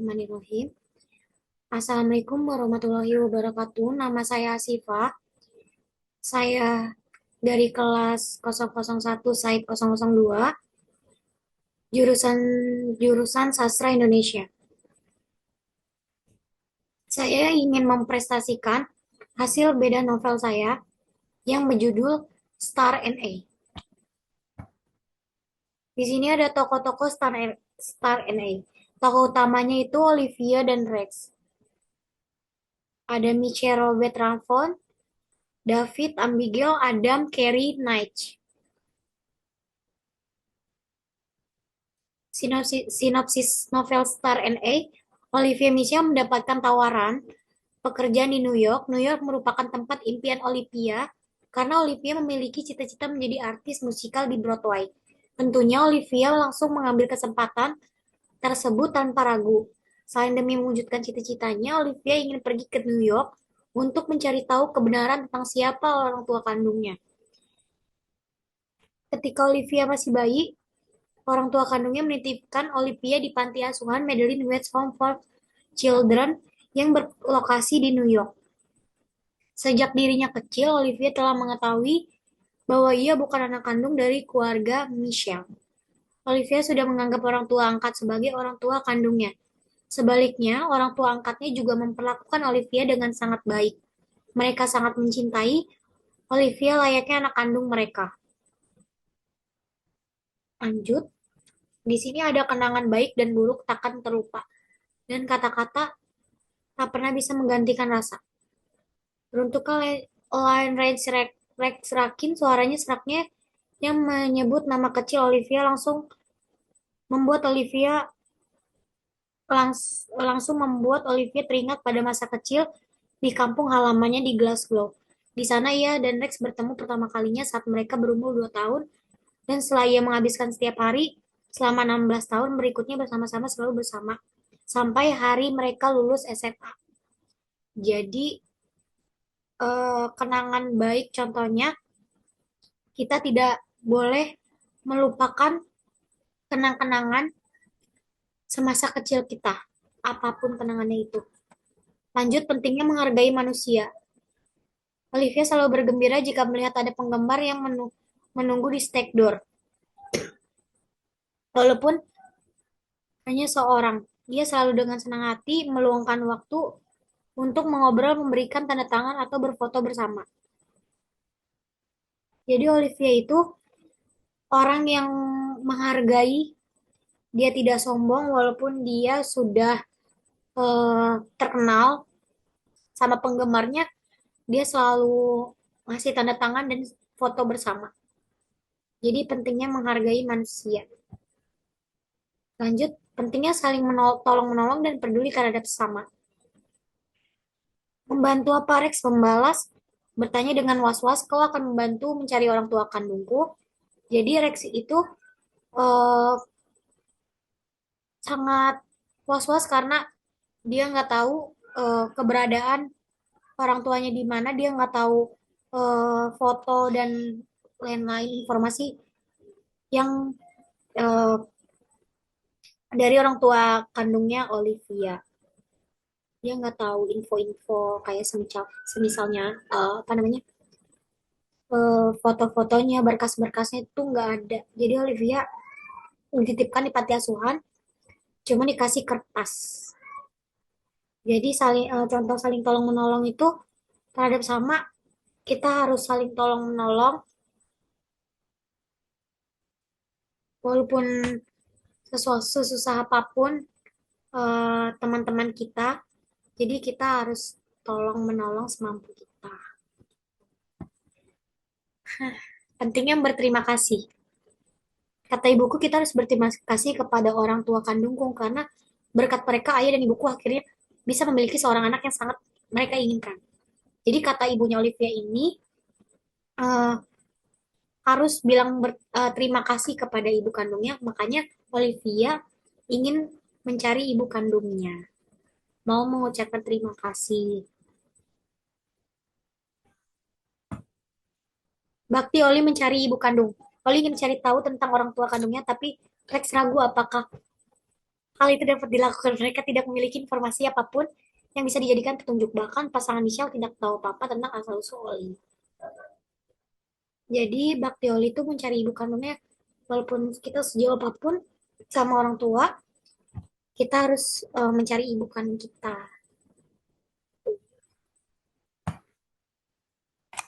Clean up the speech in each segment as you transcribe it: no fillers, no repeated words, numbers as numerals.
Bismillahirrahmanirrahim. Assalamualaikum warahmatullahi wabarakatuh. Nama saya Asifah. Saya dari kelas 001 Said 002, jurusan jurusan Sastra Indonesia. Saya ingin mempresentasikan hasil beda novel saya yang berjudul Star and A. Di sini ada tokoh-tokoh Star and A. Tokoh utamanya itu Olivia dan Rex. Ada Michelle Robert Ramfon, David, Abigail, Adam, Carrie, Nige. Sinopsis novel Star and A, Olivia Michelle mendapatkan tawaran pekerjaan di New York. New York merupakan tempat impian Olivia karena Olivia memiliki cita-cita menjadi artis musikal di Broadway. Tentunya Olivia langsung mengambil kesempatan tersebut tanpa ragu. Selain demi mewujudkan cita-citanya, Olivia ingin pergi ke New York untuk mencari tahu kebenaran tentang siapa orang tua kandungnya. Ketika Olivia masih bayi, orang tua kandungnya menitipkan Olivia di panti asuhan Madeline West Home for Children yang berlokasi di New York. Sejak dirinya kecil, Olivia telah mengetahui bahwa ia bukan anak kandung dari keluarga Michelle. Olivia sudah menganggap orang tua angkat sebagai orang tua kandungnya. Sebaliknya, orang tua angkatnya juga memperlakukan Olivia dengan sangat baik. Mereka sangat mencintai Olivia layaknya anak kandung mereka. Lanjut, di sini ada kenangan baik dan buruk takkan terlupa, dan kata-kata tak pernah bisa menggantikan rasa. Beruntukkan Line Rex Rakin, suaranya seraknya yang menyebut nama kecil Olivia membuat Olivia langsung membuat Olivia teringat pada masa kecil di kampung halamannya di Glasgow. Di sana ia dan Rex bertemu pertama kalinya saat mereka berumur 2 tahun, dan setelah ia menghabiskan setiap hari selama 16 tahun berikutnya bersama-sama selalu bersama sampai hari mereka lulus SMA. Jadi kenangan baik contohnya kita tidak boleh melupakan kenang-kenangan semasa kecil kita, apapun kenangannya itu. Lanjut, pentingnya menghargai manusia. Olivia selalu bergembira jika melihat ada penggemar yang menunggu di steak door. Walaupun hanya seorang, dia selalu dengan senang hati meluangkan waktu untuk mengobrol, memberikan tanda tangan, atau berfoto bersama. Jadi Olivia itu orang yang menghargai, dia tidak sombong walaupun dia sudah terkenal sama penggemarnya, dia selalu ngasih tanda tangan dan foto bersama. Jadi pentingnya menghargai manusia. Lanjut, pentingnya saling tolong-menolong dan peduli terhadap sesama. Membantu apa, Rex? Membalas, bertanya dengan was-was, kau akan membantu mencari orang tua kandungku. Jadi Rex itu eh, sangat was-was karena dia nggak tahu keberadaan orang tuanya di mana, dia nggak tahu foto dan lain-lain informasi yang eh, dari orang tua kandungnya Olivia. Dia nggak tahu info-info kayak semisalnya apa namanya foto-fotonya, berkas-berkasnya itu nggak ada. Jadi Olivia dititipkan di panti asuhan, cuma dikasih kertas. Jadi contoh saling tolong menolong itu terhadap sama, kita harus saling tolong menolong walaupun sesusah apapun teman-teman kita. Jadi kita harus tolong menolong semampu kita. Pentingnya berterima kasih. Kata ibuku, kita harus berterima kasih kepada orang tua kandungku karena berkat mereka ayah dan ibuku akhirnya bisa memiliki seorang anak yang sangat mereka inginkan. Jadi kata ibunya Olivia ini uh, harus bilang terima kasih kepada ibu kandungnya. Makanya Olivia ingin mencari ibu kandungnya, mau mengucapkan terima kasih. Bakti Oli mencari ibu kandung. Oli ingin mencari tahu tentang orang tua kandungnya, tapi Rex ragu apakah Hal itu dapat dilakukan mereka tidak memiliki informasi apapun yang bisa dijadikan petunjuk. Bahkan pasangan Michelle tidak tahu apa-apa tentang asal-usul Oli. Jadi bakti Oli itu mencari ibu kandungnya walaupun kita sejauh apapun sama orang tua, kita harus mencari ibu kandung kita.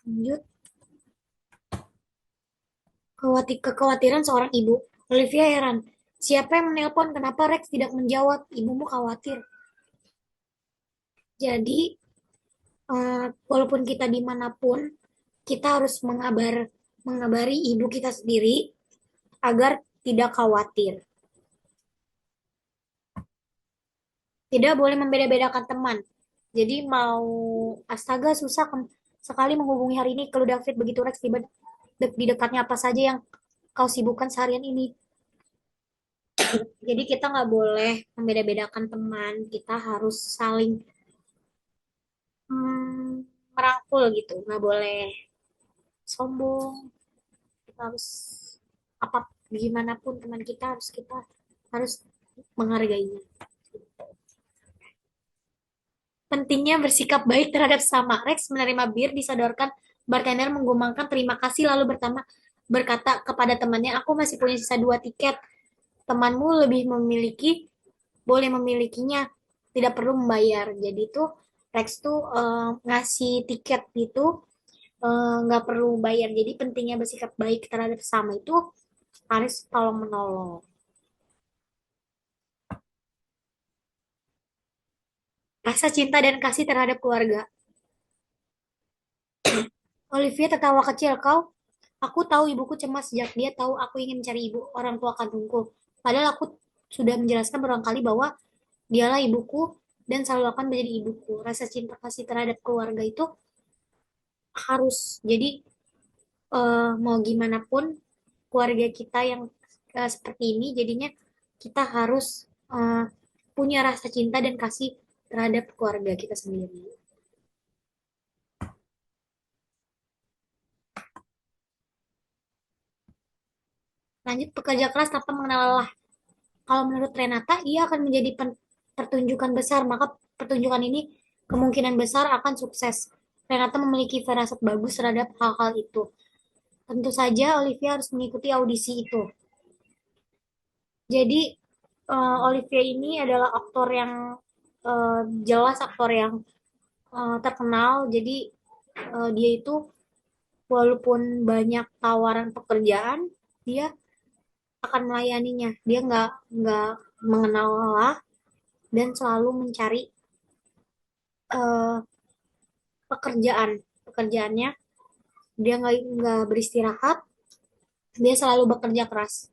Lanjut, kekhawatiran seorang ibu. Olivia heran. Siapa yang menelpon? Kenapa Rex tidak menjawab? Ibumu khawatir. Jadi, walaupun kita dimanapun, kita harus mengabari ibu kita sendiri agar tidak khawatir. Tidak boleh membeda-bedakan teman. Jadi mau astaga susah sekali menghubungi hari ini kalau David begitu Rex tiba di dekatnya apa saja yang kau sibukkan seharian ini. Jadi kita nggak boleh membeda-bedakan teman. Kita harus saling merangkul gitu. Nggak boleh sombong. Kita harus apa gimana pun teman kita harus menghargainya. Pentingnya bersikap baik terhadap sesama. Rex menerima bir disodorkan. Bartender menggumamkan terima kasih lalu berkata kepada temannya, aku masih punya sisa 2 tiket. Temanmu lebih boleh memilikinya, tidak perlu membayar. Jadi tuh Rex tuh ngasih tiket itu nggak perlu bayar. Jadi pentingnya bersikap baik terhadap sesama itu harus tolong menolong. Rasa cinta dan kasih terhadap keluarga. Olivia tertawa kecil, aku tahu ibuku cemas sejak dia tahu aku ingin mencari ibu orang tua kandungku. Padahal aku sudah menjelaskan berulang kali bahwa dialah ibuku dan selalu akan menjadi ibuku. Rasa cinta kasih terhadap keluarga itu harus. Jadi mau gimana pun keluarga kita yang seperti ini, jadinya kita harus eh, punya rasa cinta dan kasih terhadap keluarga kita sendiri. Lanjut, bekerja keras tanpa mengenal lelah. Kalau menurut Renata, ia akan menjadi pertunjukan besar, maka pertunjukan ini kemungkinan besar akan sukses. Renata memiliki firasat bagus terhadap hal-hal itu. Tentu saja Olivia harus mengikuti audisi itu. Jadi Olivia ini adalah aktor yang jelas aktor yang terkenal. Jadi dia itu walaupun banyak tawaran pekerjaan, dia akan melayaninya. Dia nggak mengenal lelah dan selalu mencari eh, pekerjaan. Pekerjaannya dia nggak beristirahat, dia selalu bekerja keras.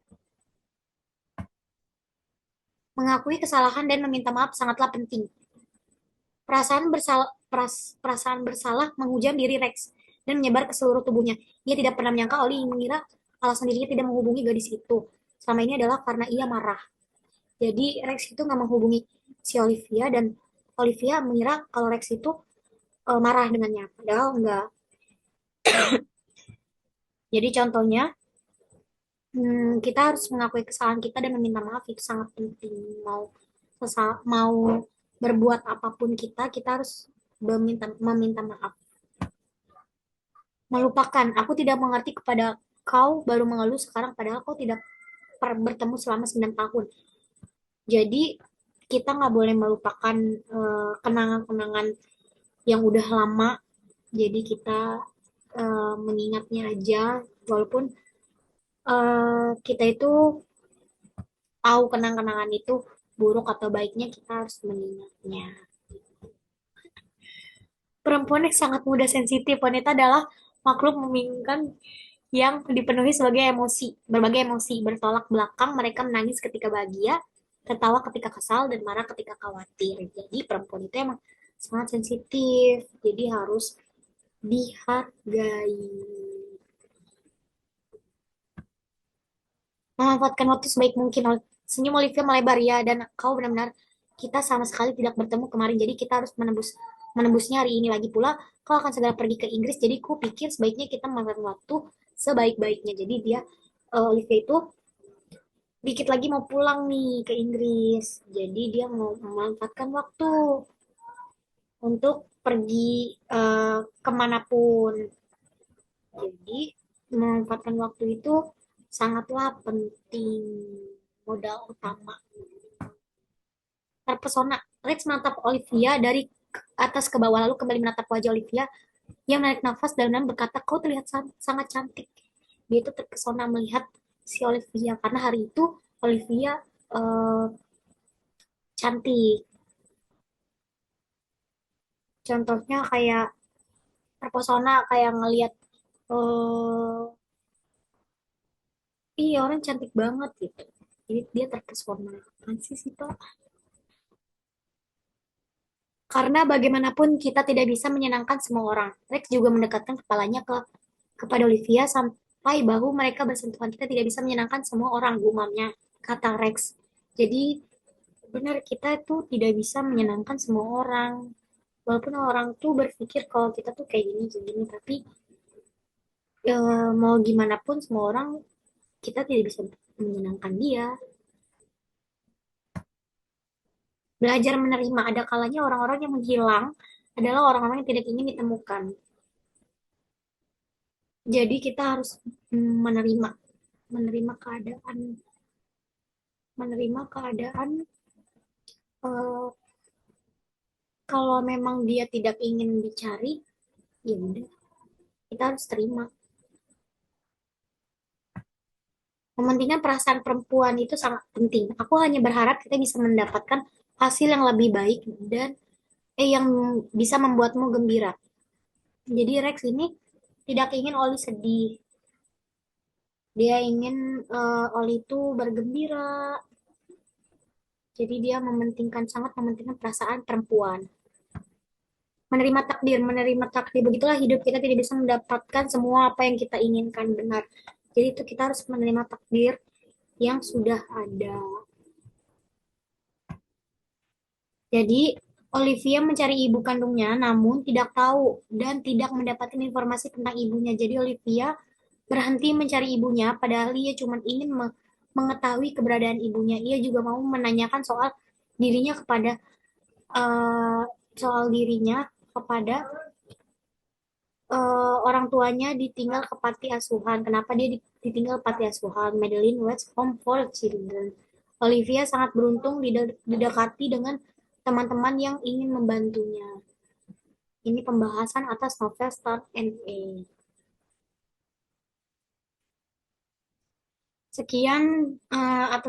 Mengakui kesalahan dan meminta maaf sangatlah penting. Perasaan bersalah menghujam diri Rex dan menyebar ke seluruh tubuhnya. Ia tidak pernah menyangka Oli mengira alasan dirinya tidak menghubungi gadis itu. Selama ini adalah karena ia marah. Jadi Rex itu nggak menghubungi si Olivia dan Olivia mengira kalau Rex itu marah dengannya. Padahal enggak. Jadi contohnya kita harus mengakui kesalahan kita dan meminta maaf itu sangat penting. Mau berbuat apapun kita harus meminta maaf. Melupakan. Aku tidak mengerti kepada kau baru mengeluh sekarang padahal kau tidak bertemu selama 9 tahun. Jadi kita nggak boleh melupakan kenangan-kenangan yang udah lama. Jadi kita mengingatnya aja walaupun kita itu tahu kenang-kenangan itu buruk atau baiknya kita harus mengingatnya. Perempuan yang sangat mudah sensitif, wanita adalah makhluk membingungkan yang dipenuhi berbagai emosi, bertolak belakang, mereka menangis ketika bahagia, tertawa ketika kesal, dan marah ketika khawatir. Jadi perempuan itu emang sangat sensitif, jadi harus dihargai. Memanfaatkan waktu sebaik mungkin. Senyum Olivia melebar ya, dan kau benar-benar kita sama sekali tidak bertemu kemarin, jadi kita harus menembusnya hari ini lagi pula. Kau akan segera pergi ke Inggris, jadi ku pikir sebaiknya kita memanfaatkan waktu sebaik-baiknya. Jadi dia Olivia itu dikit lagi mau pulang nih ke Inggris. Jadi dia mau memanfaatkan waktu untuk pergi kemanapun. Jadi memanfaatkan waktu itu sangatlah penting. Modal utama. Terpesona, Rex menatap Olivia dari atas ke bawah lalu kembali menatap wajah Olivia yang menarik nafas dalam berkata, kau terlihat sangat cantik. Dia itu terpesona melihat si Olivia karena hari itu Olivia eh, cantik. Contohnya kayak terpesona kayak ngelihat eh iya orang cantik banget gitu. Jadi dia terpesona. Ansi sih Pak. Karena bagaimanapun kita tidak bisa menyenangkan semua orang. Rex juga mendekatkan kepalanya kepada Olivia sampai bahu mereka bersentuhan. Kita tidak bisa menyenangkan semua orang, gumamnya, kata Rex. Jadi benar kita tuh tidak bisa menyenangkan semua orang. Walaupun orang tuh berpikir kalau kita tuh kayak gini, tapi mau gimana pun semua orang kita tidak bisa menyenangkan dia. Belajar menerima ada kalanya orang-orang yang menghilang adalah orang-orang yang tidak ingin ditemukan. Jadi kita harus menerima, menerima keadaan, menerima keadaan eh, kalau memang dia tidak ingin dicari, ya udah, kita harus terima. Mementingkan perasaan perempuan itu sangat penting. Aku hanya berharap kita bisa mendapatkan hasil yang lebih baik dan yang bisa membuatmu gembira. Jadi Rex ini tidak ingin Oli sedih. Dia ingin Oli itu bergembira. Jadi dia sangat mementingkan perasaan perempuan. Menerima takdir. Begitulah hidup kita tidak bisa mendapatkan semua apa yang kita inginkan benar. Jadi itu kita harus menerima takdir yang sudah ada. Jadi Olivia mencari ibu kandungnya namun tidak tahu dan tidak mendapatkan informasi tentang ibunya. Jadi Olivia berhenti mencari ibunya padahal ia cuma ingin mengetahui keberadaan ibunya. Ia juga mau menanyakan dirinya kepada eh, soal dirinya kepada orang tuanya ditinggal ke panti asuhan. Kenapa dia ditinggal panti asuhan? Madeline West Home for Children. Olivia sangat beruntung didekati dengan teman-teman yang ingin membantunya. Ini pembahasan atas novel Start and A. Sekian atas